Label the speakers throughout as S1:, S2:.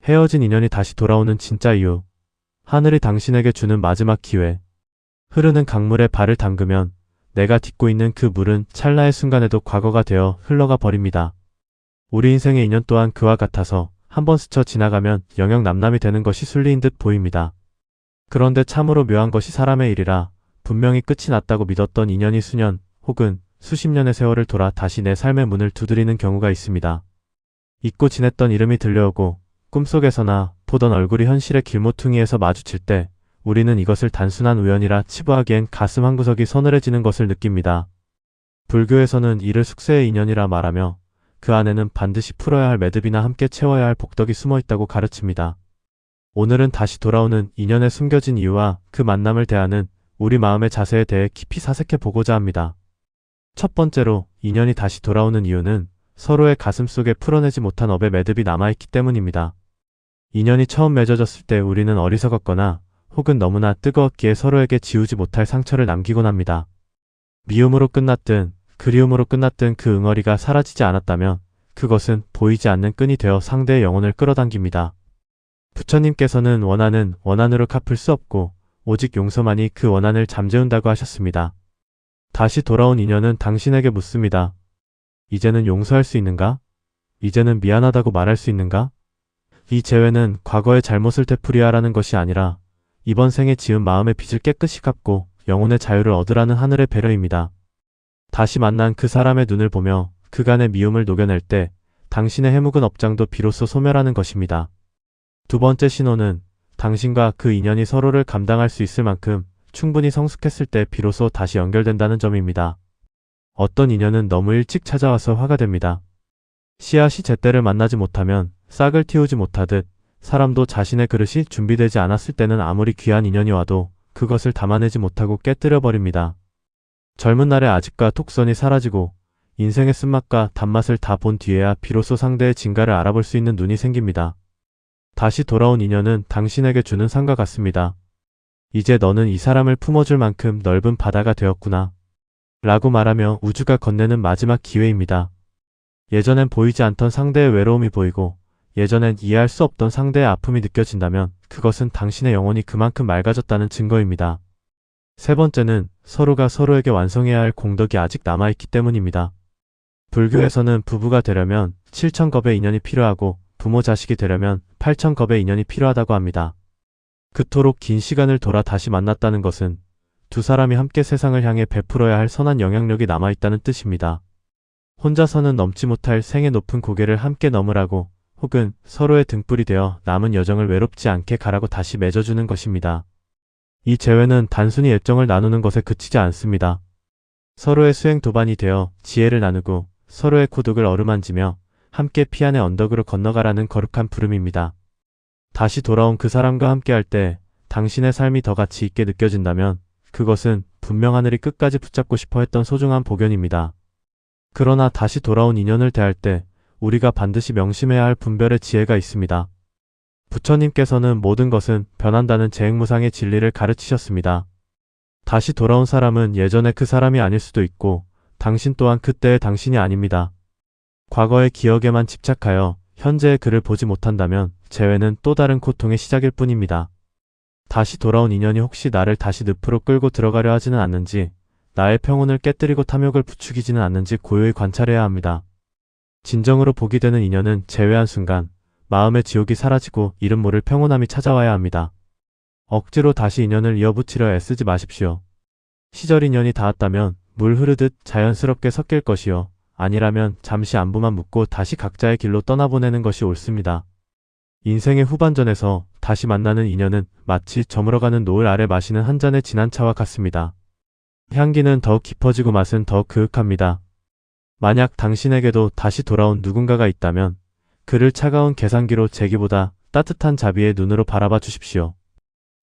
S1: 헤어진 인연이 다시 돌아오는 진짜 이유. 하늘이 당신에게 주는 마지막 기회. 흐르는 강물에 발을 담그면 내가 딛고 있는 그 물은 찰나의 순간에도 과거가 되어 흘러가 버립니다. 우리 인생의 인연 또한 그와 같아서 한번 스쳐 지나가면 영영 남남이 되는 것이 순리인 듯 보입니다. 그런데 참으로 묘한 것이 사람의 일이라 분명히 끝이 났다고 믿었던 인연이 수년 혹은 수십 년의 세월을 돌아 다시 내 삶의 문을 두드리는 경우가 있습니다. 잊고 지냈던 이름이 들려오고 꿈속에서나 보던 얼굴이 현실의 길모퉁이에서 마주칠 때 우리는 이것을 단순한 우연이라 치부하기엔 가슴 한구석이 서늘해지는 것을 느낍니다. 불교에서는 이를 숙세의 인연이라 말하며 그 안에는 반드시 풀어야 할 매듭이나 함께 채워야 할 복덕이 숨어 있다고 가르칩니다. 오늘은 다시 돌아오는 인연의 숨겨진 이유와 그 만남을 대하는 우리 마음의 자세에 대해 깊이 사색해 보고자 합니다. 첫 번째로 인연이 다시 돌아오는 이유는 서로의 가슴 속에 풀어내지 못한 업의 매듭이 남아있기 때문입니다. 인연이 처음 맺어졌을 때 우리는 어리석었거나 혹은 너무나 뜨거웠기에 서로에게 지우지 못할 상처를 남기곤 합니다. 미움으로 끝났든 그리움으로 끝났든 그 응어리가 사라지지 않았다면 그것은 보이지 않는 끈이 되어 상대의 영혼을 끌어당깁니다. 부처님께서는 원한은 원한으로 갚을 수 없고 오직 용서만이 그 원한을 잠재운다고 하셨습니다. 다시 돌아온 인연은 당신에게 묻습니다. 이제는 용서할 수 있는가? 이제는 미안하다고 말할 수 있는가? 이 재회는 과거의 잘못을 되풀이하라는 것이 아니라 이번 생에 지은 마음의 빚을 깨끗이 갚고 영혼의 자유를 얻으라는 하늘의 배려입니다. 다시 만난 그 사람의 눈을 보며 그간의 미움을 녹여낼 때 당신의 해묵은 업장도 비로소 소멸하는 것입니다. 두 번째 신호는 당신과 그 인연이 서로를 감당할 수 있을 만큼 충분히 성숙했을 때 비로소 다시 연결된다는 점입니다. 어떤 인연은 너무 일찍 찾아와서 화가 됩니다. 씨앗이 제때를 만나지 못하면 싹을 틔우지 못하듯 사람도 자신의 그릇이 준비되지 않았을 때는 아무리 귀한 인연이 와도 그것을 담아내지 못하고 깨뜨려 버립니다. 젊은 날의 아집과 톡선이 사라지고 인생의 쓴맛과 단맛을 다 본 뒤에야 비로소 상대의 진가를 알아볼 수 있는 눈이 생깁니다. 다시 돌아온 인연은 당신에게 주는 상과 같습니다. 이제 너는 이 사람을 품어줄 만큼 넓은 바다가 되었구나. 라고 말하며 우주가 건네는 마지막 기회입니다. 예전엔 보이지 않던 상대의 외로움이 보이고 예전엔 이해할 수 없던 상대의 아픔이 느껴진다면 그것은 당신의 영혼이 그만큼 맑아졌다는 증거입니다. 세 번째는 서로가 서로에게 완성해야 할 공덕이 아직 남아있기 때문입니다. 불교에서는 부부가 되려면 7,000겁의 인연이 필요하고 부모 자식이 되려면 8,000겁의 인연이 필요하다고 합니다. 그토록 긴 시간을 돌아 다시 만났다는 것은 두 사람이 함께 세상을 향해 베풀어야 할 선한 영향력이 남아있다는 뜻입니다. 혼자서는 넘지 못할 생의 높은 고개를 함께 넘으라고 혹은 서로의 등불이 되어 남은 여정을 외롭지 않게 가라고 다시 맺어주는 것입니다. 이 재회는 단순히 애정을 나누는 것에 그치지 않습니다. 서로의 수행 도반이 되어 지혜를 나누고 서로의 고독을 어루만지며 함께 피안의 언덕으로 건너가라는 거룩한 부름입니다. 다시 돌아온 그 사람과 함께할 때 당신의 삶이 더 가치 있게 느껴진다면 그것은 분명 하늘이 끝까지 붙잡고 싶어 했던 소중한 복연입니다. 그러나 다시 돌아온 인연을 대할 때 우리가 반드시 명심해야 할 분별의 지혜가 있습니다. 부처님께서는 모든 것은 변한다는 재행무상의 진리를 가르치셨습니다. 다시 돌아온 사람은 예전의 그 사람이 아닐 수도 있고 당신 또한 그때의 당신이 아닙니다. 과거의 기억에만 집착하여 현재의 그를 보지 못한다면 재회는 또 다른 고통의 시작일 뿐입니다. 다시 돌아온 인연이 혹시 나를 다시 늪으로 끌고 들어가려 하지는 않는지, 나의 평온을 깨뜨리고 탐욕을 부추기지는 않는지 고요히 관찰해야 합니다. 진정으로 복이 되는 인연은 재회한 순간 마음의 지옥이 사라지고 이름 모를 평온함이 찾아와야 합니다. 억지로 다시 인연을 이어붙이려 애쓰지 마십시오. 시절 인연이 닿았다면 물 흐르듯 자연스럽게 섞일 것이요, 아니라면 잠시 안부만 묻고 다시 각자의 길로 떠나보내는 것이 옳습니다. 인생의 후반전에서 다시 만나는 인연은 마치 저물어가는 노을 아래 마시는 한 잔의 진한 차와 같습니다. 향기는 더욱 깊어지고 맛은 더욱 그윽합니다. 만약 당신에게도 다시 돌아온 누군가가 있다면 그를 차가운 계산기로 제기보다 따뜻한 자비의 눈으로 바라봐 주십시오.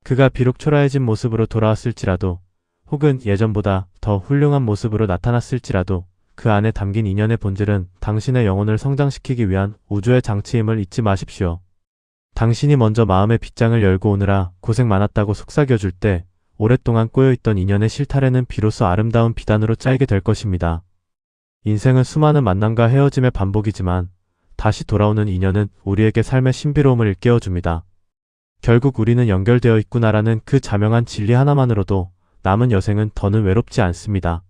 S1: 그가 비록 초라해진 모습으로 돌아왔을지라도 혹은 예전보다 더 훌륭한 모습으로 나타났을지라도 그 안에 담긴 인연의 본질은 당신의 영혼을 성장시키기 위한 우주의 장치임을 잊지 마십시오. 당신이 먼저 마음의 빗장을 열고 오느라 고생 많았다고 속삭여줄 때 오랫동안 꼬여있던 인연의 실타래는 비로소 아름다운 비단으로 짜이게 될 것입니다. 인생은 수많은 만남과 헤어짐의 반복이지만 다시 돌아오는 인연은 우리에게 삶의 신비로움을 일깨워줍니다. 결국 우리는 연결되어 있구나라는 그 자명한 진리 하나만으로도 남은 여생은 더는 외롭지 않습니다.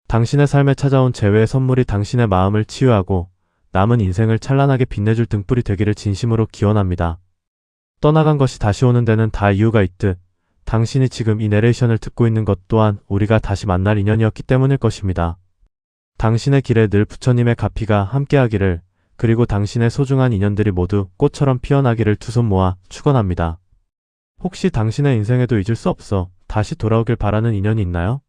S1: 당신의 삶에 찾아온 재회의 선물이 당신의 마음을 치유하고 남은 인생을 찬란하게 빛내줄 등불이 되기를 진심으로 기원합니다. 떠나간 것이 다시 오는 데는 다 이유가 있듯 당신이 지금 이 내레이션을 듣고 있는 것 또한 우리가 다시 만날 인연이었기 때문일 것입니다. 당신의 길에 늘 부처님의 가피가 함께하기를, 그리고 당신의 소중한 인연들이 모두 꽃처럼 피어나기를 두 손 모아 축원합니다. 혹시 당신의 인생에도 잊을 수 없어 다시 돌아오길 바라는 인연이 있나요?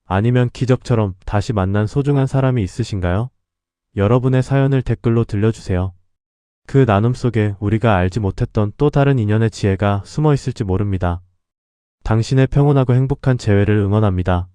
S1: 아니면 기적처럼 다시 만난 소중한 사람이 있으신가요? 여러분의 사연을 댓글로 들려주세요. 그 나눔 속에 우리가 알지 못했던 또 다른 인연의 지혜가 숨어 있을지 모릅니다. 당신의 평온하고 행복한 재회를 응원합니다.